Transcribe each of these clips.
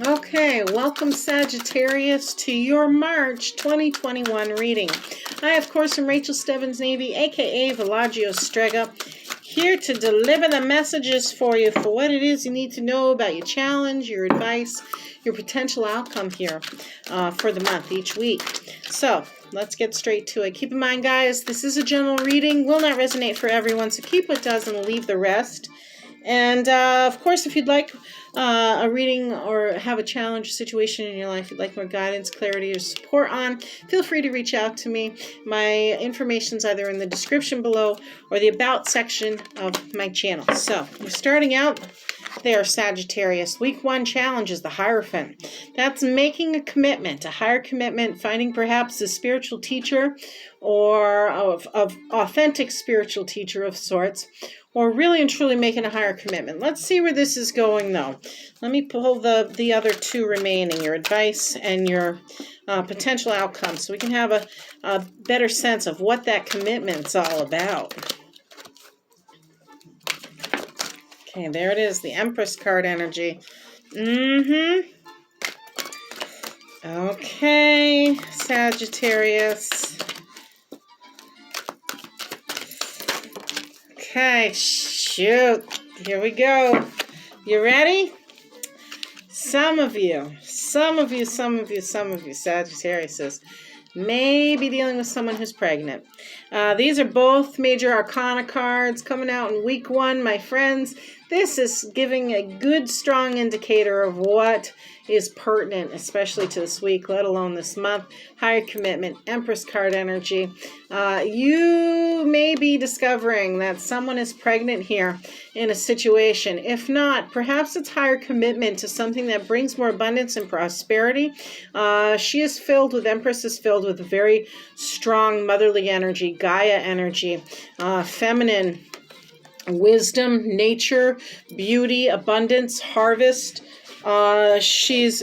Okay, welcome Sagittarius to your March 2021 reading. I, of course, am Rachel Stebbins Navy, aka Villagio Strega, here to deliver the messages for you for what it is you need to know about your challenge, your advice, your potential outcome here for the month, each week. So, let's get straight to it. Keep in mind, guys, this is a general reading, will not resonate for everyone, so keep what does and leave the rest. And, of course, if you'd like a reading or have a challenge situation in your life you'd like more guidance, clarity, or support on, feel free to reach out to me. My information's either in the description below or the About section of my channel. So, we're starting out there, Sagittarius. Week 1 challenge is the Hierophant. That's making a commitment, a higher commitment, finding perhaps a spiritual teacher or of authentic spiritual teacher of sorts, or really and truly making a higher commitment. Let's see where this is going, though. Let me pull the other two remaining, your advice and your potential outcome, so we can have a better sense of what that commitment's all about. Okay, there it is, the Empress card energy. Okay, Sagittarius. Okay, shoot. Here we go. You ready? Some of you, Sagittarius, may be dealing with someone who's pregnant. These are both major arcana cards coming out in week 1, my friends. This is giving a good, strong indicator of what is pertinent, especially to this week, let alone this month. Higher commitment, Empress card energy. You may be discovering that someone is pregnant here in a situation. If not, perhaps it's higher commitment to something that brings more abundance and prosperity. She is filled with, Empress is filled with very strong motherly energy, Gaia energy, feminine wisdom, nature, beauty, abundance, harvest. There's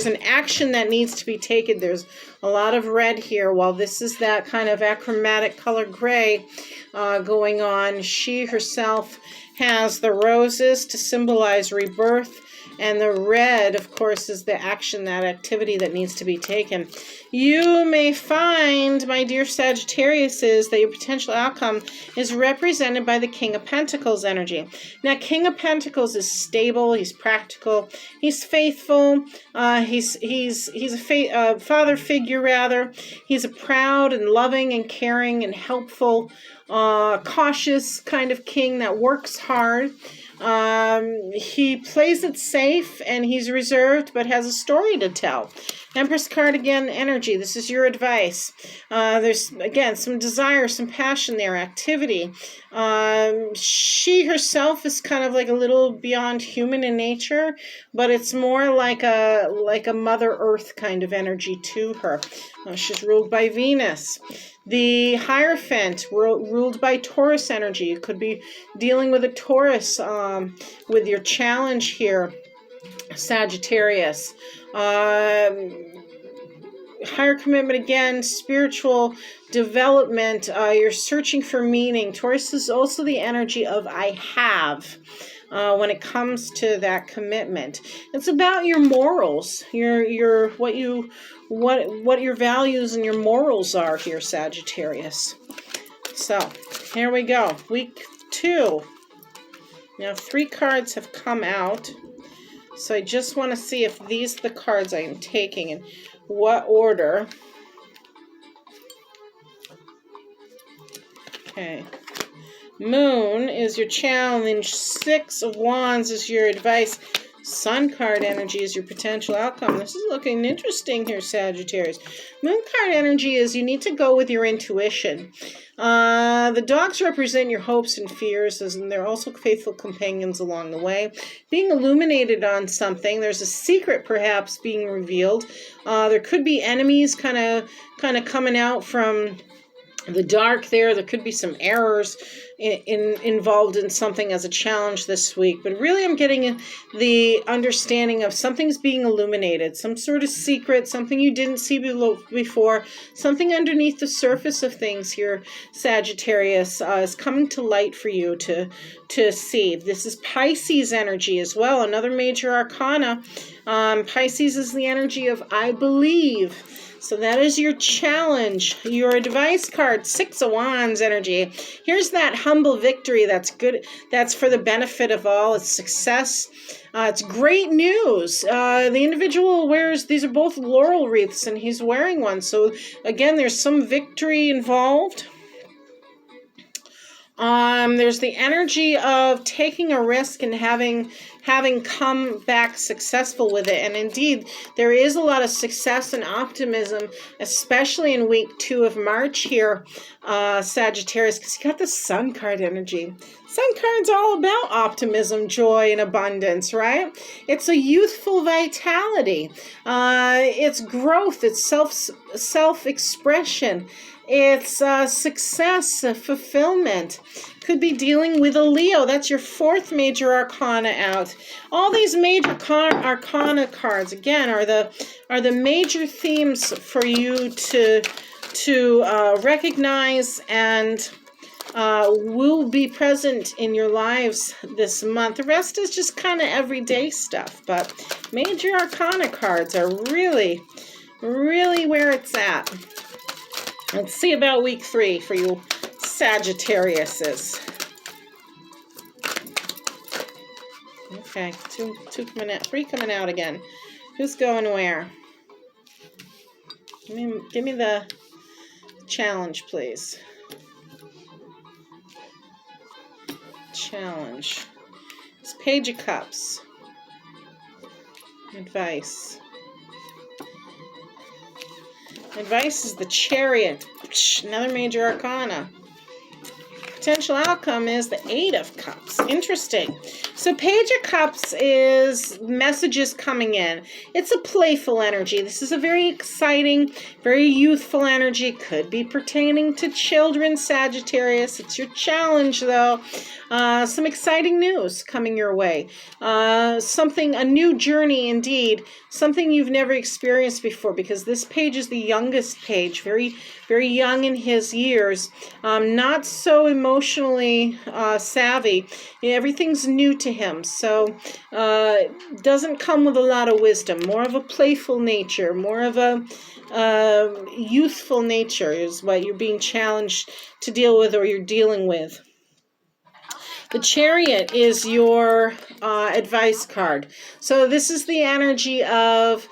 an action that needs to be taken. There's a lot of red here, while this is that kind of achromatic color gray going on. She herself has the roses to symbolize rebirth, and the red, of course, is the action, that activity that needs to be taken. You may find, my dear Sagittarius, that your potential outcome is represented by the King of Pentacles energy. Now, King of Pentacles is stable, he's practical, he's faithful, he's a father figure, rather. He's a proud and loving and caring and helpful, cautious kind of king that works hard. He plays it safe, and he's reserved, but has a story to tell. Empress card again, energy. This is your advice. There's, again, some desire, some passion there, activity. She herself is kind of like a little beyond human in nature, but it's more like a Mother Earth kind of energy to her. She's ruled by Venus. The Hierophant, ruled by Taurus energy. You could be dealing with a Taurus with your challenge here, Sagittarius. Higher commitment again, spiritual development. You're searching for meaning. Taurus is also the energy of I have. When it comes to that commitment, it's about your morals, what your values and your morals are here, Sagittarius. So here we go, week 2. Now 3 cards have come out, so I just want to see if these are the cards I am taking and what order. Okay. Moon is your challenge. 6 of Wands is your advice. Sun card energy is your potential outcome. This is looking interesting here, Sagittarius. Moon card energy is you need to go with your intuition. The dogs represent your hopes and fears, and they're also faithful companions along the way. Being illuminated on something, there's a secret perhaps being revealed. There could be enemies kind of coming out from the dark there. There could be some errors involved in something as a challenge this week. But really I'm getting the understanding of something's being illuminated, some sort of secret, something you didn't see before, something underneath the surface of things here, Sagittarius, is coming to light for you to see. This is Pisces energy as well, another major arcana. Pisces is the energy of I believe. So that is your challenge, your advice card, Six of Wands energy. Here's that humble victory that's good, that's for the benefit of all. It's success. It's great news. The individual wears, these are both laurel wreaths, and he's wearing one. So again, there's some victory involved. There's the energy of taking a risk and having come back successful with it. And indeed, there is a lot of success and optimism, especially in week 2 of March here, Sagittarius, because you got the Sun card energy. Sun card's all about optimism, joy, and abundance, right? It's a youthful vitality. It's growth. It's self-expression. It's success, fulfillment. Could be dealing with a Leo. That's your 4th major arcana out. All these major arcana cards, again, are the major themes for you to recognize and will be present in your lives this month. The rest is just kind of everyday stuff, but major arcana cards are really, really where it's at. Let's see about week 3 for you Sagittariuses. Okay, 2 coming out, 3 coming out again. Who's going where? Give me the challenge, please. Challenge. It's Page of Cups. Advice. Advice is the Chariot. Another major arcana. Potential outcome is the 8 of Cups. Interesting. So Page of Cups is messages coming in. It's a playful energy. This is a very exciting, very youthful energy. Could be pertaining to children, Sagittarius. It's your challenge, though. Some exciting news coming your way. A new journey indeed. Something you've never experienced before, because this page is the youngest page, very, very young in his years. Not so emotionally savvy. Everything's new to him, so doesn't come with a lot of wisdom. More of a playful nature, more of a youthful nature is what you're being challenged to deal with, or you're dealing with. The Chariot is your advice card. So this is the energy of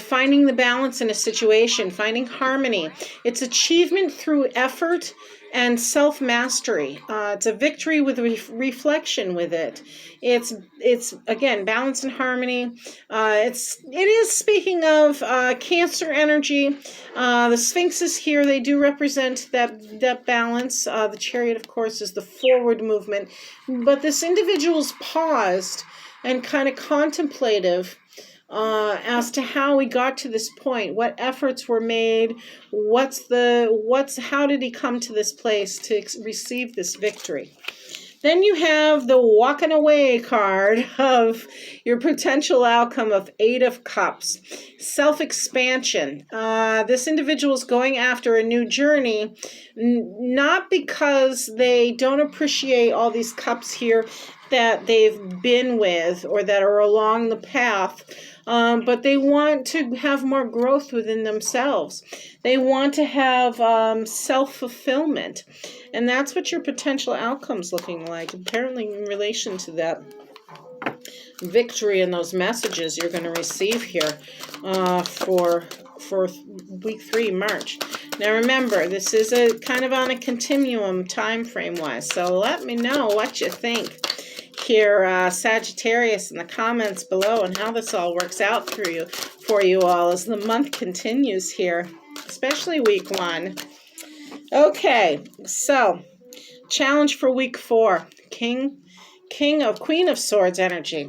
finding the balance in a situation, finding harmony. It's achievement through effort and self-mastery. It's a victory with reflection with it. It's again, balance and harmony. It is speaking of Cancer energy. The Sphinx is here. They do represent that balance. The Chariot, of course, is the forward movement. But this individual's paused and kind of contemplative as to how we got to this point, what efforts were made, how did he come to this place to receive this victory. Then you have the walking away card of your potential outcome of 8 of Cups, self-expansion. This individual is going after a new journey, not because they don't appreciate all these cups here that they've been with or that are along the path, but they want to have more growth within themselves. They want to have self-fulfillment. And that's what your potential outcome's looking like, apparently in relation to that victory and those messages you're going to receive here for week 3, March. Now remember, this is a kind of on a continuum time frame wise, so let me know what you think here, Sagittarius, in the comments below, and how this all works out for you all as the month continues here, especially week 1. Okay, so challenge for week 4, Queen of Swords energy.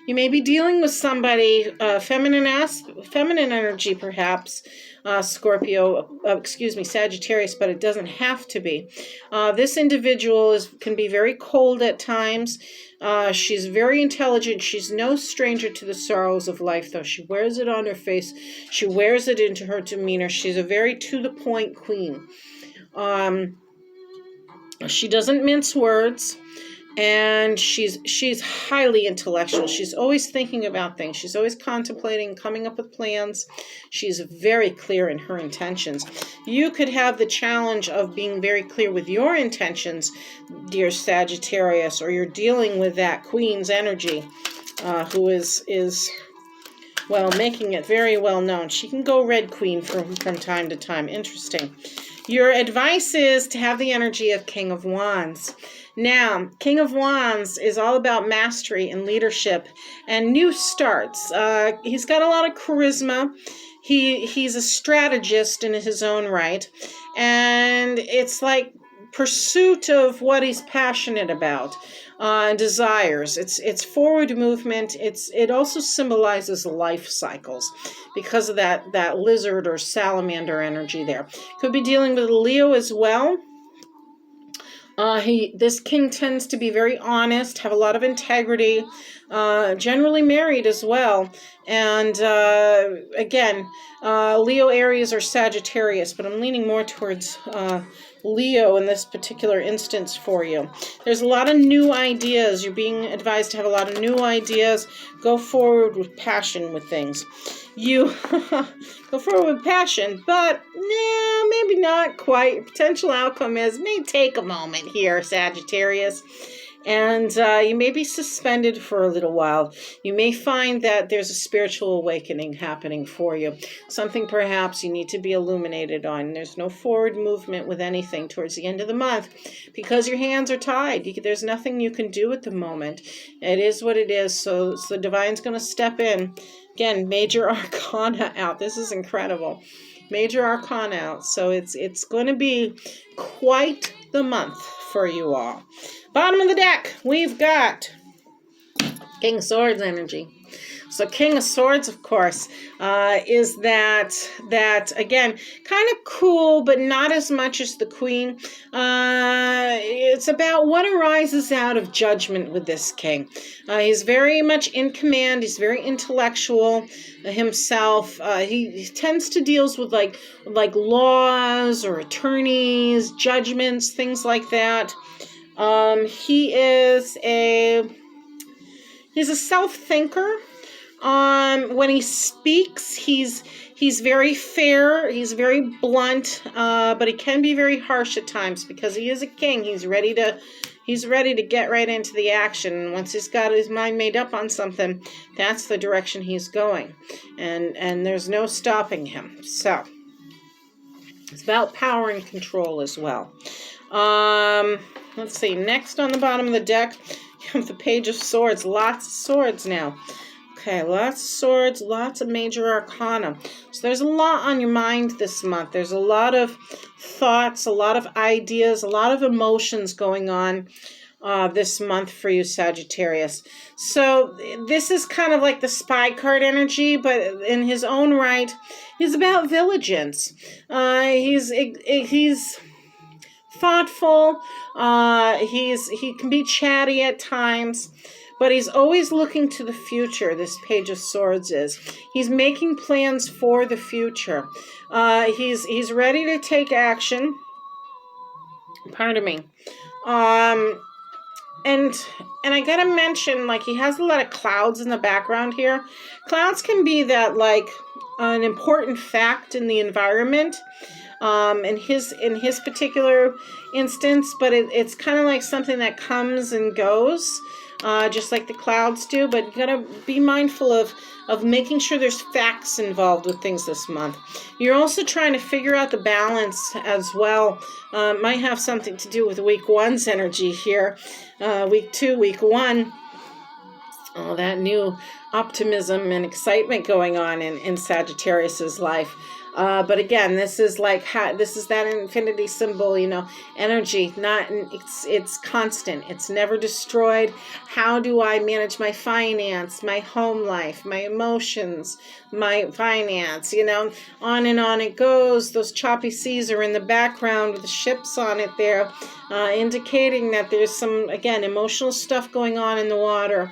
You may be dealing with somebody, feminine energy perhaps, Sagittarius, but it doesn't have to be. This individual can be very cold at times. She's very intelligent. She's no stranger to the sorrows of life, though. She wears it on her face. She wears it into her demeanor. She's a very to-the-point queen. She doesn't mince words. And she's highly intellectual. She's always thinking about things. She's always contemplating, coming up with plans. She's very clear in her intentions. You could have the challenge of being very clear with your intentions, dear Sagittarius, or you're dealing with that queen's energy, who is well, making it very well known. She can go red queen from time to time. Interesting. Your advice is to have the energy of King of Wands. Now, King of Wands is all about mastery and leadership and new starts. He's got a lot of charisma. He's a strategist in his own right. And it's like pursuit of what he's passionate about, desires. It's forward movement. It also symbolizes life cycles because of that lizard or salamander energy there. Could be dealing with Leo as well. This king tends to be very honest, have a lot of integrity, generally married as well. And again, Leo, Aries, or Sagittarius, but I'm leaning more towards Leo in this particular instance for you. There's a lot of new ideas. You're being advised to have a lot of new ideas. Go forward with passion with things. You go forward with passion, but maybe not quite. Potential outcome may take a moment here, Sagittarius. And you may be suspended for a little while. You may find that there's a spiritual awakening happening for you. Something perhaps you need to be illuminated on. There's no forward movement with anything towards the end of the month because your hands are tied. There's nothing you can do at the moment. It is what it is. So the divine's going to step in. Again, major arcana out. This is incredible. Major arcana out. So it's going to be quite the month for you all. Bottom of the deck, we've got King of Swords energy. So King of Swords, of course, is that again, kind of cool, but not as much as the Queen. It's about what arises out of judgment with this king. He's very much in command. He's very intellectual himself. He tends to deals with like laws or attorneys, judgments, things like that. He's a self-thinker. When he speaks, he's very fair, he's very blunt, but he can be very harsh at times because he is a king. He's ready to get right into the action. Once he's got his mind made up on something, that's the direction he's going. And there's no stopping him. So it's about power and control as well. Let's see, next on the bottom of the deck, you have the Page of Swords. Lots of swords now. Okay, lots of swords, lots of major arcana. So there's a lot on your mind this month. There's a lot of thoughts, a lot of ideas, a lot of emotions going on this month for you, Sagittarius. So this is kind of like the spy card energy, but in his own right, he's about vigilance. He's thoughtful. He can be chatty at times. But he's always looking to the future, this Page of Swords is. He's making plans for the future. He's ready to take action. Pardon me. And I gotta mention, like, he has a lot of clouds in the background here. Clouds can be that, like, an important fact in the environment. In his particular instance, but it's kind of like something that comes and goes. Just like the clouds do, but you gotta be mindful of making sure there's facts involved with things this month. You're also trying to figure out the balance as well. Might have something to do with week one's energy here. Week 2, week 1. That new optimism and excitement going on in Sagittarius's life. But again, this is like this is that infinity symbol, you know, energy. Not it's constant. It's never destroyed. How do I manage my finance, my home life, my emotions, my finance? You know, on and on it goes. Those choppy seas are in the background with the ships on it there, indicating that there's some, again, emotional stuff going on in the water.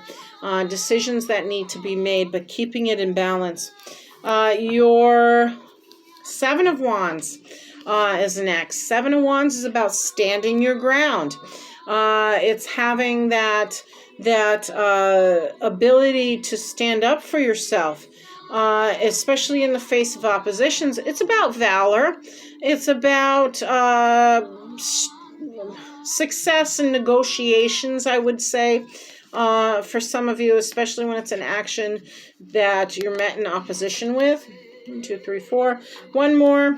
Decisions that need to be made, but keeping it in balance. Your Seven of Wands is next. Seven of Wands is about standing your ground. It's having that ability to stand up for yourself, especially in the face of oppositions. It's about valor. It's about success in negotiations, I would say. For some of you, especially when it's an action that you're met in opposition with. 1, 2, 3, 4. One more.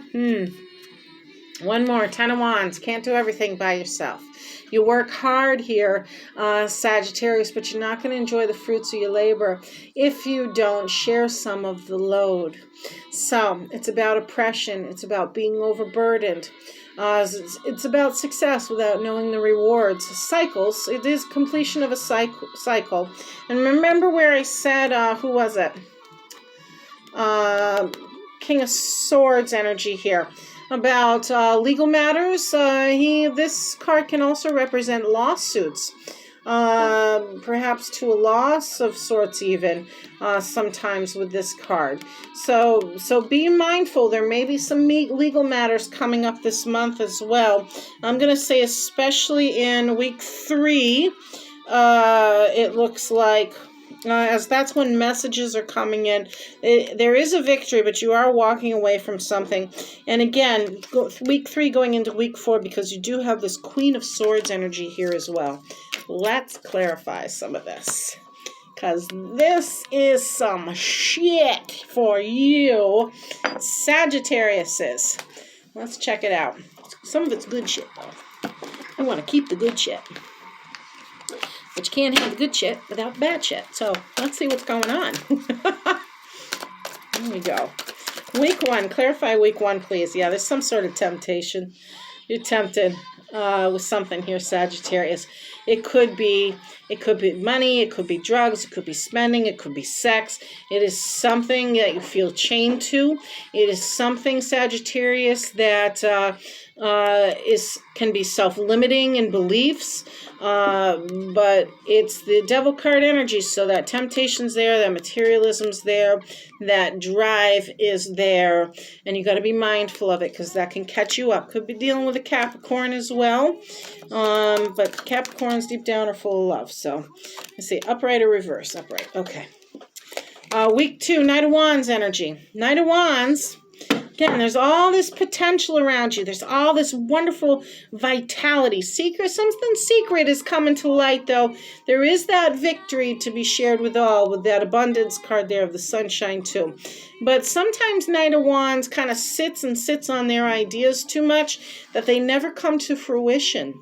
One more. 10 of Wands. Can't do everything by yourself. You work hard here, Sagittarius, but you're not going to enjoy the fruits of your labor if you don't share some of the load. So it's about oppression. It's about being overburdened. It's about success without knowing the rewards. Cycles. It is completion of a cycle. And remember where I said, who was it? King of Swords energy here. About legal matters. This card can also represent lawsuits. Perhaps to a loss of sorts even, sometimes with this card. So be mindful. There may be some legal matters coming up this month as well. I'm going to say especially in week 3, it looks like, as that's when messages are coming in. There is a victory, but you are walking away from something. And again, week 3 going into week 4, because you do have this Queen of Swords energy here as well. Let's clarify some of this, because this is some shit for you, Sagittariuses. Let's check it out. Some of it's good shit, though. I want to keep the good shit. But you can't have the good shit without bad shit. So let's see what's going on. Here we go. Week 1. Clarify week 1, please. Yeah, there's some sort of temptation. You're tempted with something here, Sagittarius. It could be money, it could be drugs, it could be spending, it could be sex. It is something that you feel chained to. It is something, Sagittarius, that can be self-limiting in beliefs, but it's the devil card energy, so that temptation's there, that materialism's there, that drive is there, and you got to be mindful of it, because that can catch you up. Could be dealing with a Capricorn as well, but Capricorns deep down are full of love. So let's see, upright or reverse? Upright. Okay. Week 2, Knight of Wands energy. Knight of Wands. Again, there's all this potential around you. There's all this wonderful vitality. Something secret is coming to light, though. There is that victory to be shared with all, with that abundance card there of the sunshine, too. But sometimes Knight of Wands kind of sits on their ideas too much, that they never come to fruition.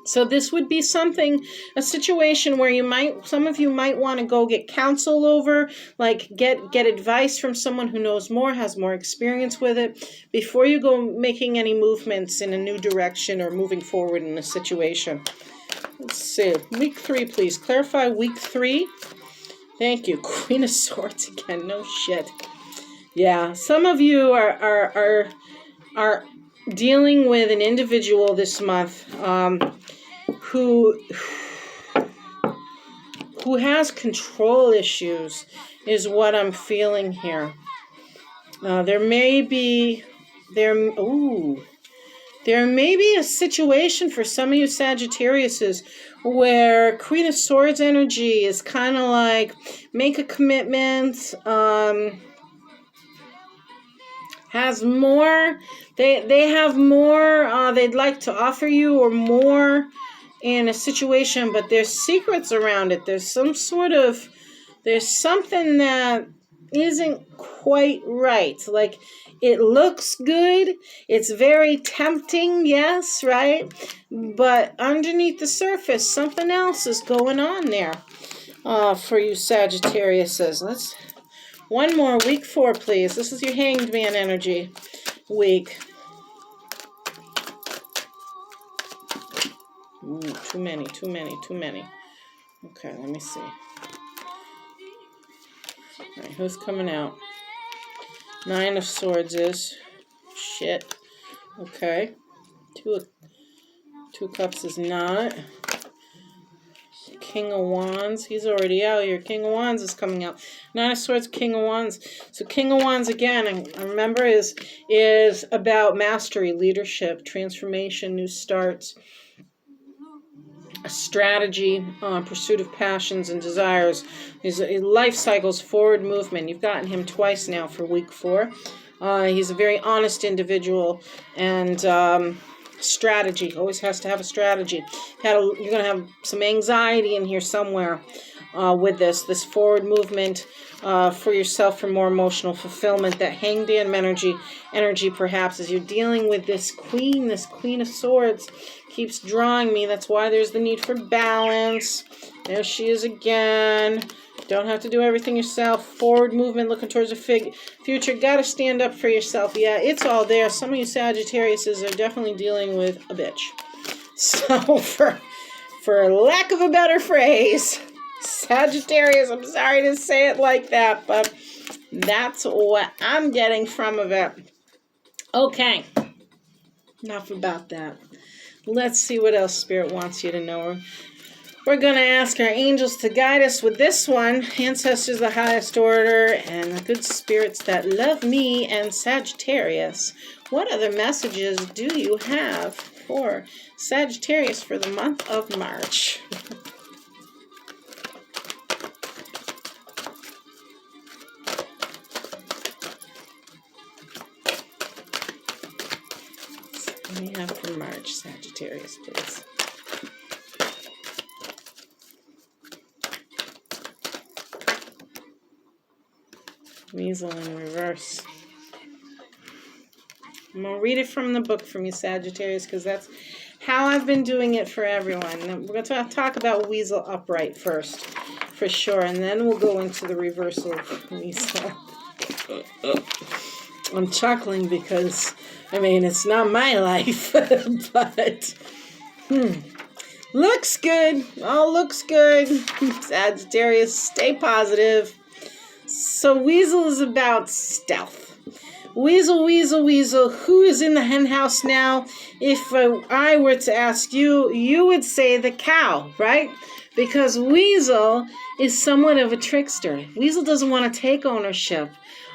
So this would be a situation where some of you might want to go get counsel over, like get advice from someone who knows more, has more experience with it, before you go making any movements in a new direction or moving forward in a situation. Let's see. Week 3, please. Clarify week 3. Thank you. Queen of Swords again. No shit. Yeah. Some of you are dealing with an individual this month, who has control issues, is what I'm feeling here. There may be a situation for some of you Sagittariuses where Queen of Swords energy is kind of like, make a commitment, has more, they have more they'd like to offer you, or more in a situation, but there's secrets around it. There's something that isn't quite right. Like, it looks good, it's very tempting, yes, right? But underneath the surface, something else is going on there for you Sagittariuses. One more, week 4, please. This is your Hanged Man energy week. Ooh, too many. Okay, let me see. All right, who's coming out? 9 of Swords is shit. Okay. 2 Cups is not. King of Wands, he's already out here. King of Wands is coming out. 9 of Swords, King of Wands. So King of Wands again, I remember is about mastery, leadership, transformation, new starts, a strategy, pursuit of passions and desires. His life cycles, forward movement. You've gotten him twice now for week 4. He's a very honest individual, and strategy. Always has to have a strategy. You're going to have some anxiety in here somewhere with this forward movement for yourself for more emotional fulfillment. That Hanged Man energy perhaps as you're dealing with this Queen of Swords keeps drawing me. That's why there's the need for balance. There she is again. Don't have to do everything yourself. Forward movement, looking towards the future. Got to stand up for yourself. Yeah, it's all there. Some of you Sagittariuses are definitely dealing with a bitch. So for lack of a better phrase, Sagittarius, I'm sorry to say it like that, but that's what I'm getting from it. Okay, enough about that. Let's see what else Spirit wants you to know. We're going to ask our angels to guide us with this one. Ancestors, the highest order, and the good spirits that love me and Sagittarius. What other messages do you have for Sagittarius for the month of March? What do you have for March, Sagittarius, please? Weasel in reverse. I'm going to read it from the book from you, Sagittarius, because that's how I've been doing it for everyone. We're going to talk about Weasel upright first, for sure, and then we'll go into the reversal of Weasel. I'm chuckling because, I mean, it's not my life, but looks good. All looks good. Sagittarius, stay positive. So Weasel is about stealth. Weasel, who is in the hen house now? If I were to ask you, you would say the cow, right? Because Weasel is somewhat of a trickster. Weasel doesn't want to take ownership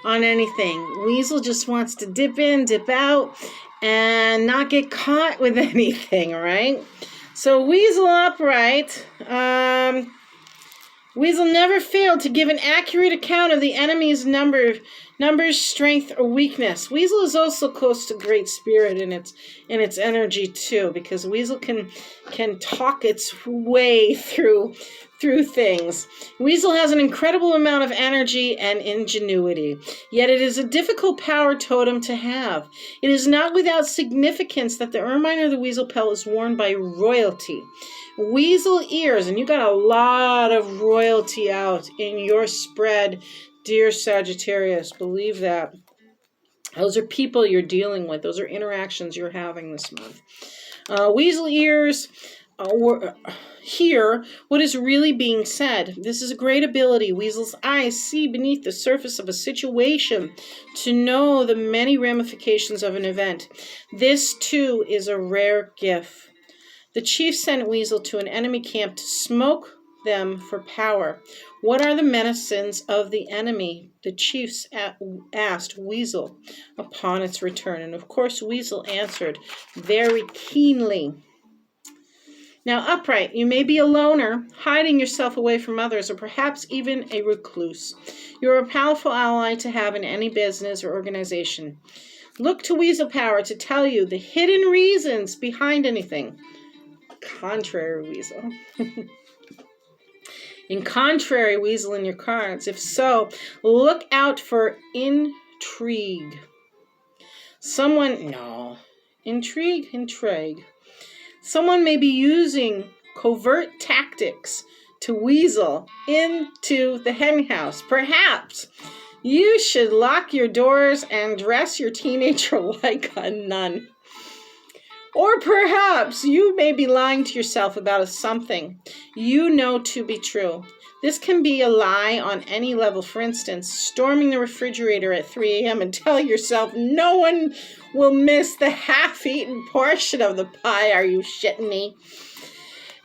on anything. Weasel just wants to dip in, dip out, and not get caught with anything, right? So Weasel upright, Weasel never failed to give an accurate account of the enemy's numbers, strength, or weakness. Weasel is also close to Great Spirit in its energy too, because Weasel can talk its way through things. Weasel has an incredible amount of energy and ingenuity, yet it is a difficult power totem to have. It is not without significance that the ermine or the weasel pelt is worn by royalty. Weasel ears, and you got a lot of royalty out in your spread, dear Sagittarius. Believe that. Those are people you're dealing with. Those are interactions you're having this month. Weasel ears hear what is really being said. This is a great ability. Weasel's eyes see beneath the surface of a situation to know the many ramifications of an event. This, too, is a rare gift. The chief sent Weasel to an enemy camp to smoke them for power. What are the medicines of the enemy? The chiefs asked Weasel upon its return. And of course, Weasel answered very keenly. Now, upright, you may be a loner, hiding yourself away from others, or perhaps even a recluse. You're a powerful ally to have in any business or organization. Look to Weasel power to tell you the hidden reasons behind anything. Contrary Weasel. In contrary Weasel in your cards. If so, look out for intrigue. Intrigue. Someone may be using covert tactics to weasel into the hen house. Perhaps You should lock your doors and dress your teenager like a nun. Or perhaps you may be lying to yourself about something you know to be true. This can be a lie on any level. For instance, storming the refrigerator at 3 a.m. and telling yourself no one will miss the half-eaten portion of the pie. Are you shitting me?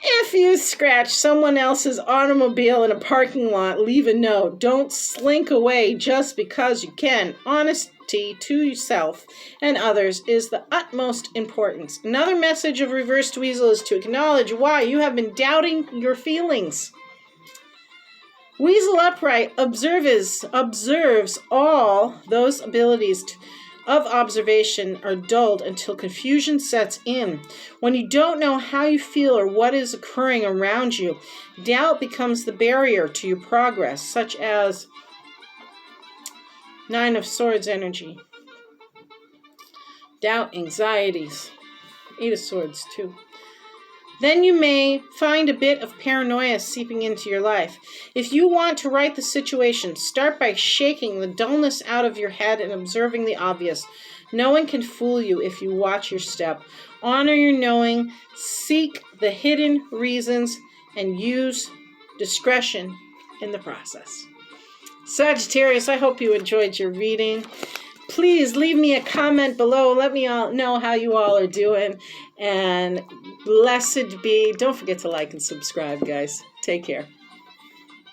If you scratch someone else's automobile in a parking lot, leave a note. Don't slink away just because you can. Honesty to yourself and others is the utmost importance. Another message of reversed weasel is to acknowledge why you have been doubting your feelings. Weasel upright observes all those abilities of observation are dulled until confusion sets in. When you don't know how you feel or what is occurring around you, doubt becomes the barrier to your progress, such as 9 of Swords energy. Doubt, anxieties. 8 of Swords too. Then you may find a bit of paranoia seeping into your life. If you want to right the situation, start by shaking the dullness out of your head and observing the obvious. No one can fool you if you watch your step. Honor your knowing, seek the hidden reasons, and use discretion in the process. Sagittarius, I hope you enjoyed your reading. Please leave me a comment below. Let me all know how you all are doing. And blessed be. Don't forget to like and subscribe, guys. Take care.